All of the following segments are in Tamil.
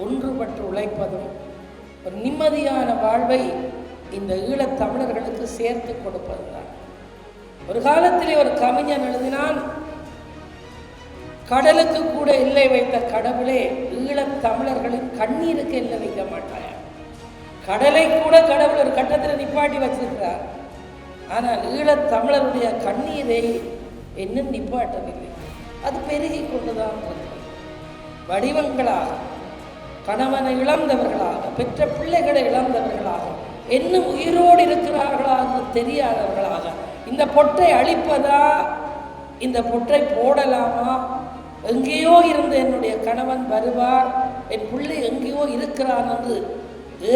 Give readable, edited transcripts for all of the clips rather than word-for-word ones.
ஒன்றுபட்டு உழைப்பதும் ஒரு நிம்மதியான வாழ்வை இந்த ஈழத் தமிழர்களுக்கு சேர்த்து கொடுப்பதுதான். ஒரு காலத்திலே ஒரு கவிஞன் எழுதினான், கடலுக்கு கூட எல்லை வைத்த கடவுளே ஈழத் தமிழர்களின் கண்ணீருக்கு எல்லை வைக்க மாட்டாயா. கடலை கூட கடவுள் ஒரு கட்டத்தில் நிப்பாட்டி வச்சிருக்கிறார். ஆனால் ஈழத் தமிழருடைய கண்ணீரை இன்னும் நிப்பாட்டவில்லை. அது பெருகி கொண்டுதான் வடிவங்களாக, கணவனை இழந்தவர்களாக, பெற்ற பிள்ளைகளை இழந்தவர்களாக, இன்னும் உயிரோடு இருக்கிறார்களா என்று தெரியாதவர்களாக, இந்த பொட்டை அழிப்பதா, இந்த பொட்டை போடலாமா, எங்கேயோ இருந்து என்னுடைய கணவன் வருவார், என் பிள்ளை எங்கேயோ இருக்கிறான் என்று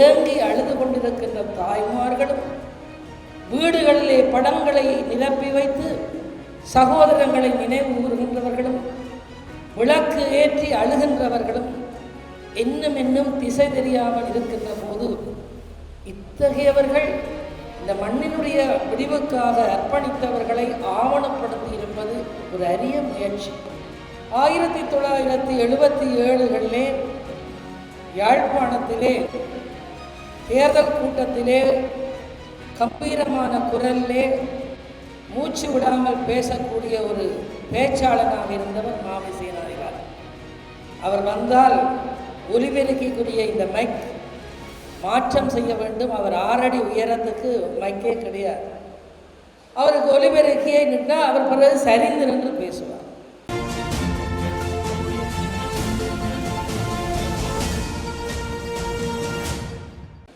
ஏங்கி அழுது கொண்டிருக்கின்ற தாய்மார்களும், வீடுகளிலே படங்களை நிரப்பி வைத்து சகோதரங்களை நினைவு கூறுகின்றவர்களும், விளக்கு ஏற்றி அழுகின்றவர்களும் இன்னும் திசை தெரியாமல் இருக்கின்ற போது இத்தகையவர்கள் இந்த மண்ணினுடைய விடிவுக்காக அர்ப்பணித்தவர்களை ஆவணப்படுத்தி இருப்பது ஒரு அரிய முயற்சி. 1977 யாழ்ப்பாணத்திலே தேர்தல் கூட்டத்திலே கம்பீரமான குரலிலே மூச்சு விடாமல் பேசக்கூடிய ஒரு பேச்சாளனாக இருந்தவர் மாவை சேனாதிராஜா. அவர் வந்தால் ஒலிபெருக்கிக்கூடிய இந்த மைக் மாற்றம் செய்ய வேண்டும். அவர் 6 அடி உயரத்துக்கு மைக்கே கிடையாது. அவருக்கு ஒலிபெருக்கியை நின்றால் அவர் பிறகு சரிந்து நின்று பேசுவார்.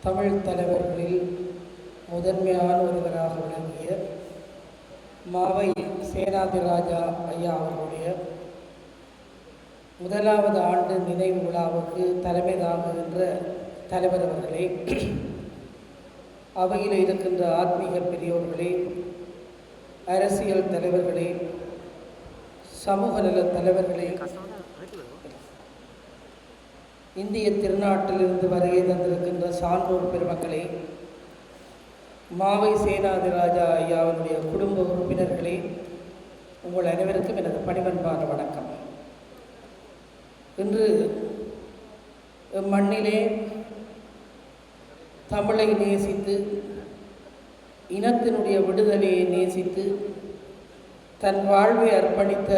தமிழ் தலைவர்களில் முதன்மையான ஒருவராக விளங்கிய மாவை சேனாதிராஜா ஐயா அவர்களுடைய 1வது ஆண்டு நினைவு விழாவுக்கு தலைமை தாங்குகின்ற தலைவர் அவர்களே, அவையில் இருக்கின்ற ஆத்மீக பெரியோர்களே, அரசியல் தலைவர்களே, சமூக நல தலைவர்களே, இந்திய திருநாட்டிலிருந்து வருகை தந்திருக்கின்ற சான்றோர் பெருமக்களே, மாவை சேனாதிராஜா ஐயாவுடைய குடும்ப உறுப்பினர்களே, உங்கள் அனைவருக்கும் எனது பணிவன்பான வணக்கம். இன்று மண்ணிலே தமிழை நேசித்து, இனத்தினுடைய விடுதலையை நேசித்து, தன் வாழ்வை அர்ப்பணித்த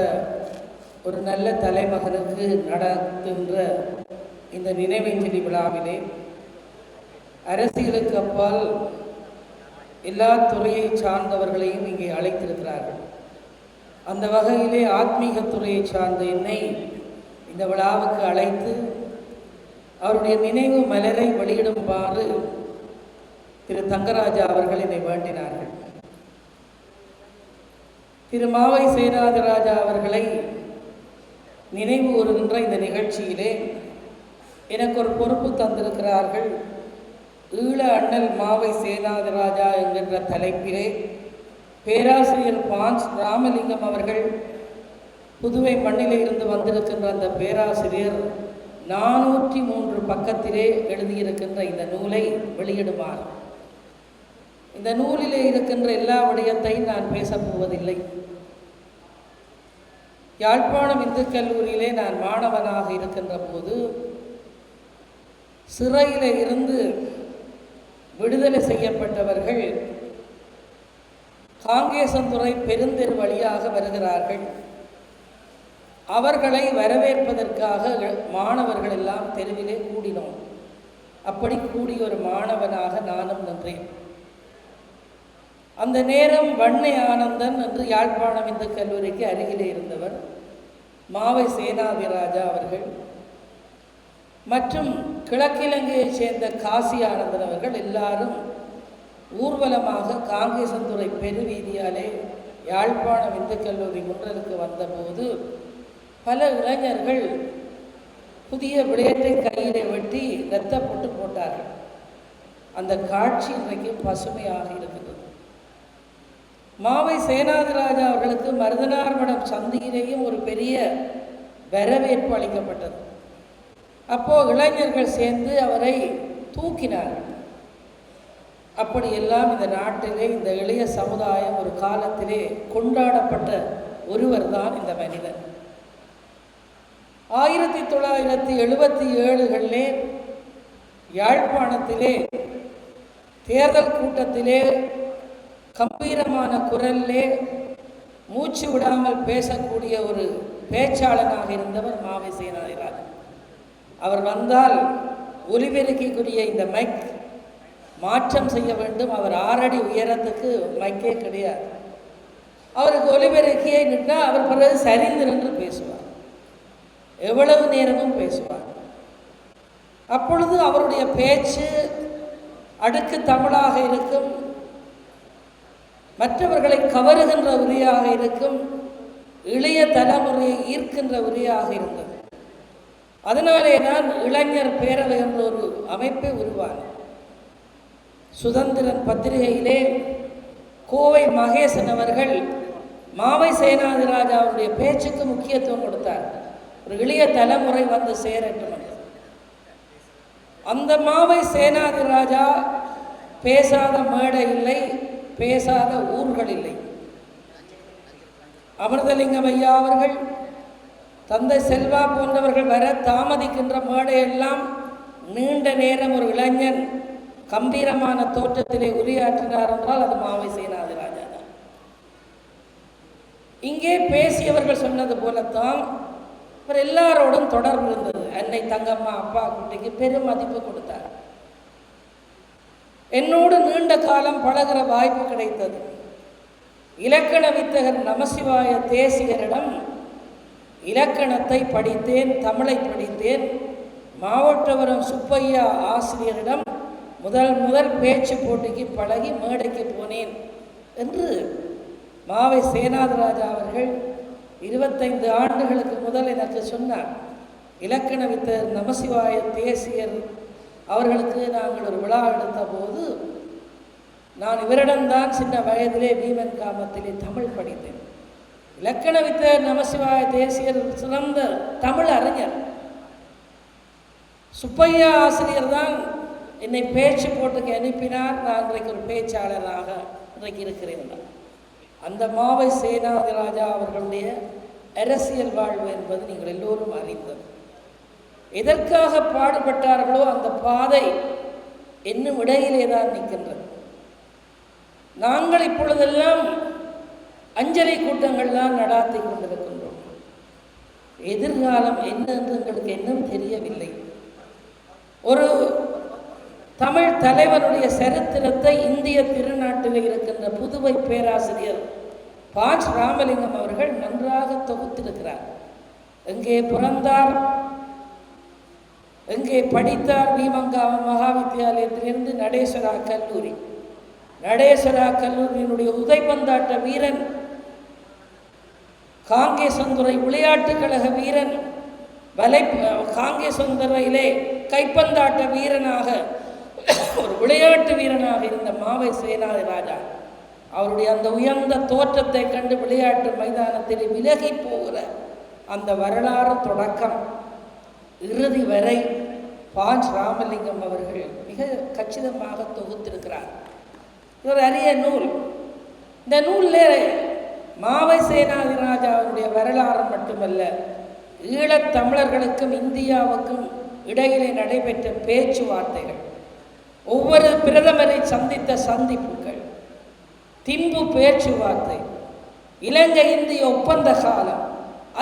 ஒரு நல்ல தலைமகனுக்கு நடத்துகின்ற இந்த நினைவஞ்சலி விழாவிலே அரசியலுக்கு அப்பால் எல்லா துறையை சார்ந்தவர்களையும் இங்கே அழைத்திருக்கிறார்கள். அந்த வகையிலே ஆத்மீகத்துறையை சார்ந்த என்னை இந்த விழாவுக்கு அழைத்து அவருடைய நினைவு மலரை வெளியிடுமாறு திரு தங்கராஜா அவர்கள் என்னை வேண்டினார்கள். திரு மாவை சேனாதிராஜா அவர்களை நினைவு கூறுகின்ற இந்த நிகழ்ச்சியிலே எனக்கு ஒரு பொறுப்பு தந்திருக்கிறார்கள். ஈழ அண்ணல் மாவை சேனாதிராஜா என்கின்ற தலைப்பிலே பேராசிரியர் பான்ஸ் ராமலிங்கம் அவர்கள் புதுவை மண்ணிலே இருந்து வந்திருக்கின்ற அந்த பேராசிரியர் 403 பக்கத்திலே எழுதியிருக்கின்ற இந்த நூலை வெளியிடுமாறு. இந்த நூலிலே இருக்கின்ற எல்லா விடயத்தையும் நான் பேசப்போவதில்லை. யாழ்ப்பாணம் இந்து கல்லூரியிலே நான் மாணவனாக இருக்கின்ற போது சிறையிலே இருந்து விடுதலை செய்யப்பட்டவர்கள் காங்கேசன்துறை பெருந்தெரு வழியாக வருகிறார்கள். அவர்களை வரவேற்பதற்காக மாணவர்கள் எல்லாம் தெருவிலே கூடினோம். அப்படி கூடி ஒரு மாணவனாக நானும் நின்றேன். அந்த நேரம் வன்னை ஆனந்தன் என்று யாழ்ப்பாணம் இந்து கல்லூரிக்கு அருகிலே இருந்தவர் மாவை சேனாதிராஜா அவர்கள் மற்றும் கிழக்கிழங்கையைச் சேர்ந்த காசி ஆனந்தன் அவர்கள் எல்லாரும் ஊர்வலமாக காங்கேசன்துறை பெருவீதியாலே யாழ்ப்பாணம் இந்து கல்லூரி முன்றலுக்கு வந்தபோது பல இளைஞர்கள் புதிய விளையாட்டை கையிலே வெட்டி இரத்தப்பட்டு போட்டார்கள். அந்த காட்சி இன்றைக்கு பசுமையாக இருக்கிறது. மாவை சேனாதிராஜா அவர்களுக்கு மருதனார்மடம் சந்தியிலேயும் ஒரு பெரிய வரவேற்பு அளிக்கப்பட்டது. அப்போது இளைஞர்கள் சேர்ந்து அவரை தூக்கினார்கள். அப்படியெல்லாம் இந்த நாட்டிலே இந்த இளைய சமுதாயம் ஒரு காலத்திலே கொண்டாடப்பட்ட ஒருவர் தான் இந்த மனிதன். 1977களிலே யாழ்ப்பாணத்திலே தேர்தல் கூட்டத்திலே கம்பீரமான குரலிலே மூச்சு விடாமல் பேசக்கூடிய ஒரு பேச்சாளனாக இருந்தவர் மாவை சேனாதிராஜன். அவர் வந்தால் ஒலிபெருக்கிக்குரிய இந்த மைக் மாற்றம் செய்ய வேண்டும். அவர் 6 அடி உயரத்துக்கு மைக்கே கிடையாது. அவருக்கு ஒலிபெருக்கியை நின்றால் அவர் பிறகு சரிந்து நின்று பேசுவார், எவ்வளவு நேரமும் பேசுவார். அப்பொழுது அவருடைய பேச்சு அடுக்கு தமிழாக இருக்கும், மற்றவர்களை கவருகின்ற உரையாக இருக்கும், இளைய தலைமுறையை ஈர்க்கின்ற உரையாக இருந்தது. அதனாலே தான் இளைஞர் பேரவை என்ற ஒரு அமைப்பை உருவானது. சுதந்திரன் பத்திரிகையிலே கோவை மகேசன் அவர்கள் மாவை சேனாதிராஜா அவருடைய பேச்சுக்கு முக்கியத்துவம் கொடுத்தார். ஒரு இளைய தலைமுறை வந்து சேரட்டும். அந்த மாவை சேனாதிராஜா பேசாத மேடை இல்லை, பேசாத ஊர்கள் இல்லை. அமிர்தலிங்கம் ஐயா அவர்கள், தந்தை செல்வா போன்றவர்கள் வர தாமதிக்கின்ற மேடையெல்லாம் நீண்ட நேரம் ஒரு இளைஞன் கம்பீரமான தோற்றத்திலே உரையாற்றினார் என்றால் அது மாவை சேனாதிராஜா தான். இங்கே பேசியவர்கள் சொன்னது போலத்தான் அவர் எல்லாரோடும் தொடர்பு இருந்தது. அன்னை தங்கம்மா அப்பா குட்டிக்கு பெரும் மதிப்பு கொடுத்தார். என்னோடு நீண்ட காலம் பழகிற வாய்ப்பு கிடைத்தது. இலக்கண வித்தகர் நமசிவாய தேசிகரிடம் இலக்கணத்தை படித்தேன், தமிழை படித்தேன். மாவட்டவரம் சுப்பையா ஆசிரியரிடம் முதல் பேச்சு போட்டிக்கு பழகி மேடைக்கு போனேன் என்று மாவை சேனாதிராஜா அவர்கள் 25 ஆண்டுகளுக்கு முதல் எனக்கு சொன்னார். இலக்கண வித்தகர் நமசிவாய தேசியர் அவர்களுக்கு நாங்கள் ஒரு விழா எடுத்த போது நான் இவரிடம்தான் சின்ன வயதிலே வீமன் கிராமத்திலே தமிழ் படித்தேன். இலக்கண வித்தகர் நமசிவாய தேசியர் சிறந்த தமிழ் அறிஞர். சுப்பையா ஆசிரியர் தான் என்னை பேச்சு போட்டுக்கு அனுப்பினார். நான் இன்றைக்கு ஒரு பேச்சாளராக இன்றைக்கு இருக்கிறேன். அந்த மாவை சேனாதிராஜா அவர்களுடைய அரசியல் வாழ்வு என்பது நீங்கள் எல்லோரும் அறிந்தது. எதற்காக பாடுபட்டார்களோ அந்த பாதை இன்னும் இடையிலே தான் நிற்கின்றது. நாங்கள் இப்பொழுதெல்லாம் அஞ்சலி கூட்டங்கள் தான் நடாத்தி கொண்டிருக்கின்றோம். எதிர்காலம் என்ன என்று எங்களுக்கு இன்னும் தெரியவில்லை. ஒரு தமிழ் தலைவனுடைய சரித்திரத்தை இந்திய திருநாட்டில் இருக்கின்ற புதுவை பேராசிரியர் பாஞ்ச் ராமலிங்கம் அவர்கள் நன்றாக தொகுத்திருக்கிறார். எங்கே பிறந்தார், எங்கே படித்தார், வீமங்காவம் மகா வித்தியாலயத்திலிருந்து நடேஸ்வரா கல்லூரி, நடேஸ்வரா கல்லூரியினுடைய உதைப்பந்தாட்ட வீரன், காங்கேசந்துறை விளையாட்டுக் கழக வீரன், காங்கேசந்துறையிலே கைப்பந்தாட்ட வீரனாக ஒரு விளையாட்டு வீரனாக இருந்த மாவை சேனாதிராஜா அவருடைய அந்த உயர்ந்த தோற்றத்தை கண்டு விளையாட்டு மைதானத்தில் விலகி போகிற அந்த வரலாறு தொடக்கம் இறுதி வரை பாஞ்ச் ராமலிங்கம் அவர்கள் மிக கச்சிதமாக தொகுத்திருக்கிறார். ஒரு அரிய நூல். இந்த நூலில் மாவை சேனாதிராஜாவுடைய வரலாறு மட்டுமல்ல, ஈழத் தமிழர்களுக்கும் இந்தியாவுக்கும் இடையிலே நடைபெற்ற பேச்சுவார்த்தைகள், ஒவ்வொரு பிரதமரை சந்தித்த சந்திப்புகள், திம்பு பேச்சுவார்த்தை, இலங்கை இந்திய ஒப்பந்த காலம்,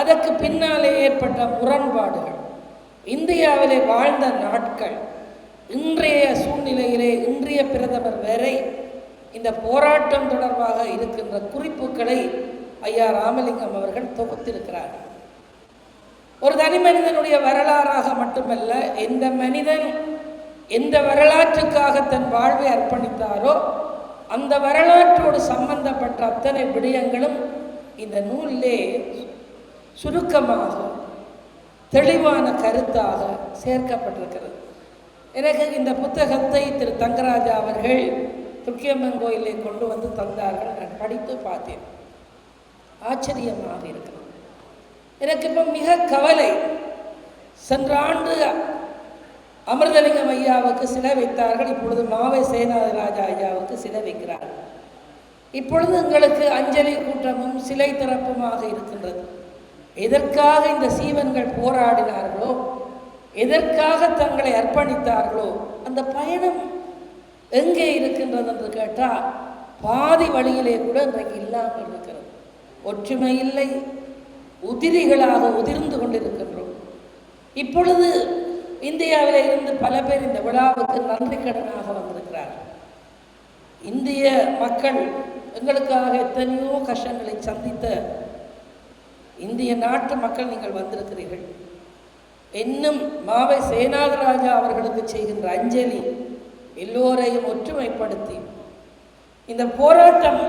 அதற்கு பின்னாலே ஏற்பட்ட முரண்பாடுகள், இந்தியாவிலே வாழ்ந்த நாட்கள், இன்றைய சூழ்நிலையிலே இன்றைய பிரதமர் வரை இந்த போராட்டம் தொடர்பாக இருக்கின்ற குறிப்புகளை ஐயா ராமலிங்கம் அவர்கள் தொகுத்திருக்கிறார். ஒரு தனி மனிதனுடைய வரலாறாக மட்டுமல்ல, எந்த மனிதன் எந்த வரலாற்றுக்காக தன் வாழ்வை அர்ப்பணித்தாரோ அந்த வரலாற்றோடு சம்பந்தப்பட்ட அத்தனை விடயங்களும் இந்த நூலிலே சுருக்கமாக தெளிவான கருத்தாக சேர்க்கப்பட்டிருக்கிறது. எனக்கு இந்த புத்தகத்தை திரு தங்கராஜா அவர்கள் துர்க்கியம்மன் கோயிலை கொண்டு வந்து தந்தார்கள். நான் படித்து பார்த்தேன், ஆச்சரியமாக இருக்கிறது. எனக்கு இப்போ மிக கவலை. சென்ற ஆண்டு அமிர்தலிங்கம் ஐயாவுக்கு சிலை வைத்தார்கள், இப்பொழுது மாவை சேனாதிராஜா ஐயாவுக்கு சிலை வைக்கிறார்கள். இப்பொழுது எங்களுக்கு அஞ்சலி கூட்டமும் சிலை திறப்புமாக இருக்கின்றது. எதற்காக இந்த சீவன்கள் போராடினார்களோ, எதற்காக தங்களை அர்ப்பணித்தார்களோ, அந்த பயணம் எங்கே இருக்கின்றது என்று கேட்டால் பாதி வழியிலே கூட இன்றைக்கு இல்லாமல் இருக்கிறது. ஒற்றுமை இல்லை, உதிரிகளாக உதிர்ந்து கொண்டிருக்கின்றோம். இப்பொழுது இந்தியாவில் இருந்து பல பேர் இந்த விழாவுக்கு நன்றி கடனாக வந்திருக்கிறார்கள். இந்திய மக்கள் எங்களுக்காக எத்தனையோ கஷ்டங்களை சந்தித்த இந்திய நாட்டு மக்கள் நீங்கள் வந்திருக்கிறீர்கள். இன்னும் மாவை சேனாதராஜா அவர்களுக்கு செய்கின்ற அஞ்சலி எல்லோரையும் ஒற்றுமைப்படுத்தி இந்த போராட்டம்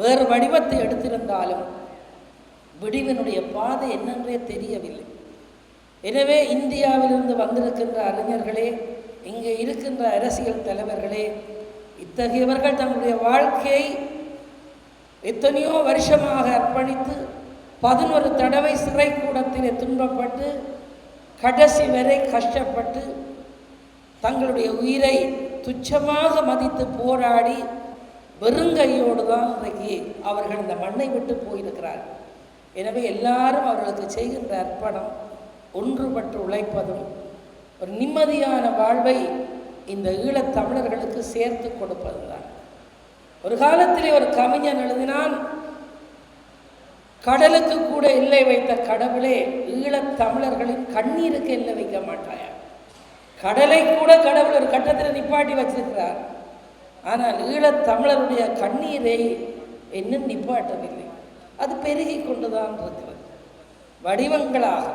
வேறு வடிவத்தை எடுத்திருந்தாலும் விடிவினுடைய பாதை என்னென்றே தெரியவில்லை. எனவே இந்தியாவிலிருந்து வந்திருக்கின்ற அறிஞர்களே, இங்கே இருக்கின்ற அரசியல் தலைவர்களே, இத்தகையவர்கள் தங்களுடைய வாழ்க்கையை எத்தனையோ வருஷமாக அர்ப்பணித்து 11 தடவை சிறை கூடத்திலே துன்பப்பட்டு கடைசி வரை கஷ்டப்பட்டு தங்களுடைய உயிரை துச்சமாக மதித்து போராடி வெறுங்கையோடு தான் இன்றைக்கு அவர்கள் இந்த மண்ணை விட்டு போயிருக்கிறார்கள். எனவே எல்லாரும் அவர்களுக்கு செய்கின்ற அர்ப்பணம் ஒன்றுபட்டு உழைப்பதும் ஒரு நிம்மதியான வாழ்வை இந்த ஈழத்தமிழர்களுக்கு சேர்த்து கொடுப்பதுதான். ஒரு காலத்திலே ஒரு கவிஞன் எழுதினான், கடலுக்கு கூட எல்லை வைத்த கடவுளே, ஈழத்தமிழர்களின் கண்ணீருக்கு எல்லை வைக்க மாட்டாயா. கடலை கூட கடவுள் ஒரு கட்டத்தில் நிப்பாட்டி வச்சிருக்கிறார். ஆனால் ஈழத்தமிழருடைய கண்ணீரை இன்னும் நிப்பாட்டவில்லை. அது பெருகி கொண்டுதான் இருக்கிறது. வடிவங்களாக,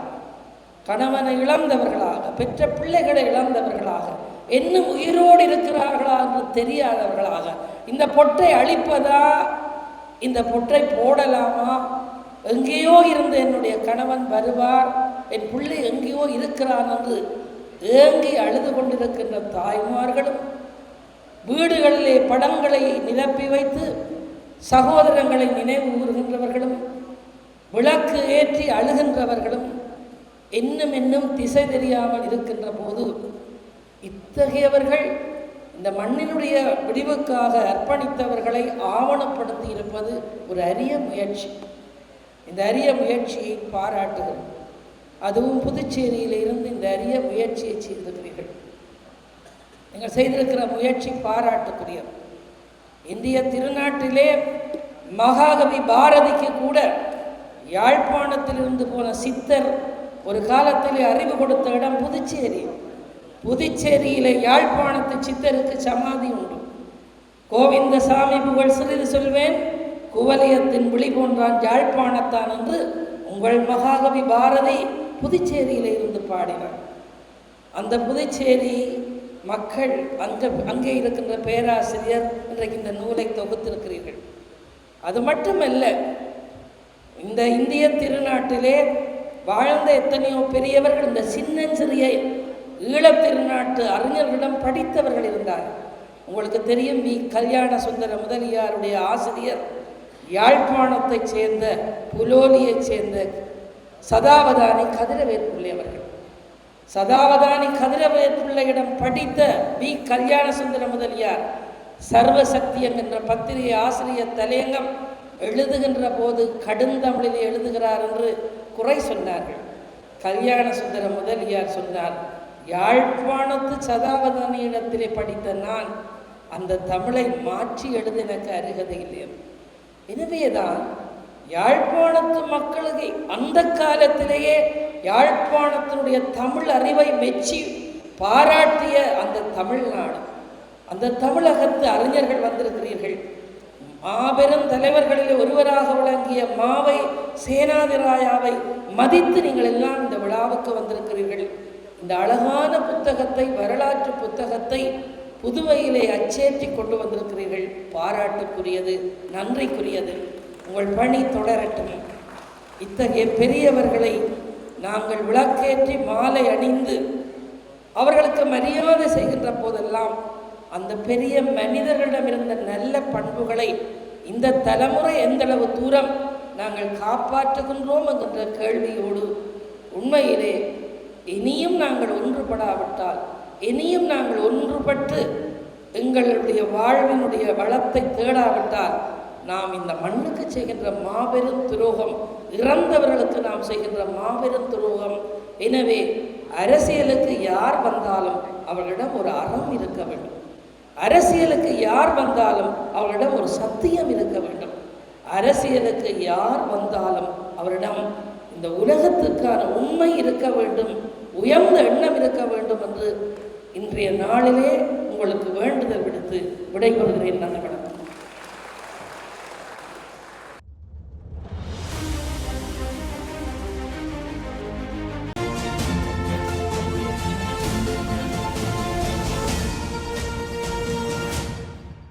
கணவனை இழந்தவர்களாக, பெற்ற பிள்ளைகளை இழந்தவர்களாக, இன்னும் உயிரோடு இருக்கிறார்களா என்று தெரியாதவர்களாக, இந்த பொட்டை அழிப்பதா, இந்த பொட்டை போடலாமா, எங்கேயோ இருந்து என்னுடைய கணவன் வருவார், என் பிள்ளை எங்கேயோ இருக்கிறான் என்று ஏங்கி அழுது கொண்டிருக்கின்ற தாய்மார்களும், வீடுகளிலே படங்களை நிரப்பி வைத்து சகோதரங்களை நினைவு கூறுகின்றவர்களும், விளக்கு ஏற்றி அழுகின்றவர்களும் இன்னும் திசை தெரியாமல் இருக்கின்ற போது இத்தகையவர்கள் இந்த மண்ணினுடைய விடிவுக்காக அர்ப்பணித்தவர்களை ஆவணப்படுத்தி இருப்பது ஒரு அரிய முயற்சி. இந்த அரிய முயற்சியை பாராட்டுகிறோம். அதுவும் புதுச்சேரியில் இருந்து இந்த அரிய முயற்சியை செய்திருக்கிறீர்கள். நீங்கள் செய்திருக்கிற முயற்சி பாராட்டுக்குரியது. இந்திய திருநாட்டிலே மகாகவி பாரதிக்கு கூட யாழ்ப்பாணத்திலிருந்து போன சித்தர் ஒரு காலத்திலே அறிவு கொடுத்த இடம் புதுச்சேரி. புதுச்சேரியிலே யாழ்ப்பாணத்து சித்தருக்கு சமாதி உண்டு. கோவிந்தசாமி புகழ் சிறிது சொல்வேன், குவலயத்தின் விழி போன்றான் யாழ்ப்பாணத்தான் என்று உங்கள் மகாகவி பாரதி புதுச்சேரியிலே இருந்து பாடினார். அந்த புதுச்சேரி மக்கள் அங்கே இருக்கின்ற பேராசிரியர் இன்றைக்கு இந்த நூலை தொகுத்திருக்கிறீர்கள். அது மட்டுமல்ல, இந்த இந்திய திருநாட்டிலே வாழ்ந்த எத்தனையோ பெரியவர்கள் இந்த சின்னஞ்சிறிய ஈழத் திருநாட்டு அறிஞர்களிடம் படித்தவர்கள் இருந்தார்கள். உங்களுக்கு தெரியும், வி கல்யாண சுந்தர முதலியாருடைய ஆசிரியர் யாழ்ப்பாணத்தைச் சேர்ந்த புலோலியைச் சேர்ந்த சதாவதானி கதிரவேற்பிள்ளை அவர்கள். சதாவதானி கதிரவேற்பிள்ளையிடம் படித்த வி கல்யாண சுந்தர முதலியார் சர்வசக்தியம் என்ற பத்திரிகை ஆசிரியர் தலையங்கம் எழுதுகின்ற போது கடுந்தமிழில் எழுதுகிறார் என்று குறை சொன்னார்கள். கல்யாண சுந்தர முதலியார் சொன்னார், யாழ்ப்பாணத்து சதாவதானியிடத்திலே படித்த நான் அந்த தமிழை மாற்றி எழுத எனக்கு அருகதை இல்லை. எனவேதான் யாழ்ப்பாணத்து மக்களுக்கு அந்த காலத்திலேயே யாழ்ப்பாணத்தினுடைய தமிழ் அறிவை மெச்சி பாராட்டிய அந்த தமிழ்நாடு, அந்த தமிழகத்து அறிஞர்கள் வந்திருக்கிறீர்கள். மாபெரும் தலைவர்களில் ஒருவராக விளங்கிய மாவை சேனாதிராயாவை மதித்து நீங்கள் எல்லாம் இந்த விழாவுக்கு வந்திருக்கிறீர்கள். இந்த அழகான புத்தகத்தை, வரலாற்று புத்தகத்தை புதுவையிலே அச்சேற்றி கொண்டு வந்திருக்கிறீர்கள். பாராட்டுக்குரியது, நன்றிக்குரியது. உங்கள் பணி தொடரட்டும். இத்தகைய பெரியவர்களை நாங்கள் விளக்கேற்றி மாலை அணிந்து அவர்களுக்கு மரியாதை செய்கின்ற போதெல்லாம் அந்த பெரிய மனிதர்களிடமிருந்த நல்ல பண்புகளை இந்த தலைமுறை எந்தளவு தூரம் நாங்கள் காப்பாற்றுகின்றோம் என்கின்ற கேள்வியோடு, உண்மையிலே இனியும் நாங்கள் ஒன்றுபடாவிட்டால், இனியும் நாங்கள் ஒன்றுபட்டு எங்களுடைய வாழ்வினுடைய வளத்தை தேடாவிட்டால் நாம் இந்த மண்ணுக்கு செய்கின்ற மாபெரும் துரோகம், இறந்தவர்களுக்கு நாம் செய்கின்ற மாபெரும் துரோகம். எனவே அரசியலுக்கு யார் வந்தாலும் அவர்களிடம் ஒரு அறம் இருக்க வேண்டும். அரசியலுக்கு யார் வந்தாலும் அவர்களிடம் ஒரு சத்தியம் இருக்க வேண்டும். அரசியலுக்கு யார் வந்தாலும் அவரிடம் இந்த உலகத்துக்கான உண்மை இருக்க வேண்டும், உயர்ந்த எண்ணம் இருக்க வேண்டும் என்று இன்றைய நாளிலே உங்களுக்கு வேண்டுதல் விடுத்து விடைபெறுகிறேன். நன்றி.